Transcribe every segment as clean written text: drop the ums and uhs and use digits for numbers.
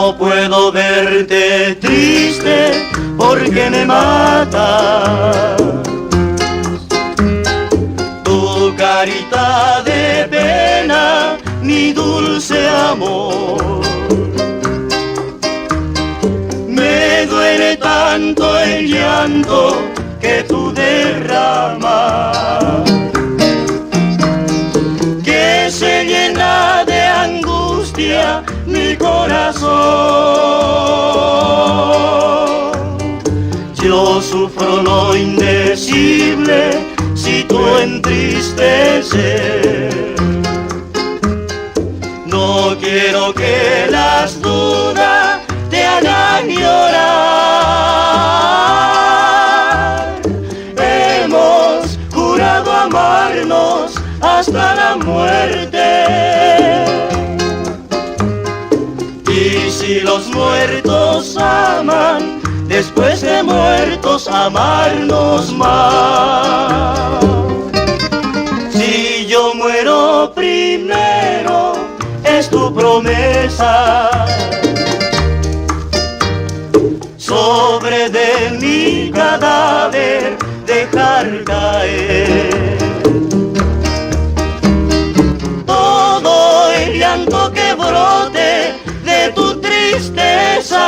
No puedo verte triste porque me mata tu carita de pena, mi dulce amor. Me duele tanto el llanto que tú derramas, que se llena de angustia mi corazón. Yo sufro lo indecible si tú entristeces. No quiero que las dudas te hagan llorar. Hemos jurado amarnos hasta la muerte. Y si los muertos aman, después de muertos amarnos más. Si yo muero primero, es tu promesa. Sobre de mi cadáver dejar caer todo el llanto que brote de tu tristeza,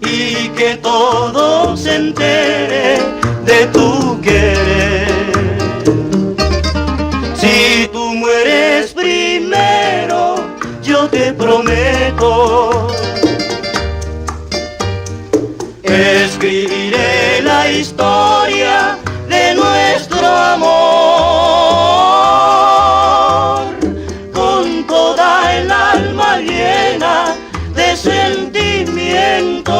y que todo se entere de tu querer. Si tú mueres primero, yo te prometo, escribiré la historia de nuestro amor con toda el alma llena de sentimiento.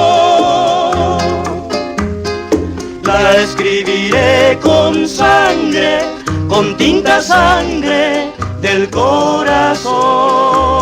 La escribiré con sangre, con tinta sangre del corazón.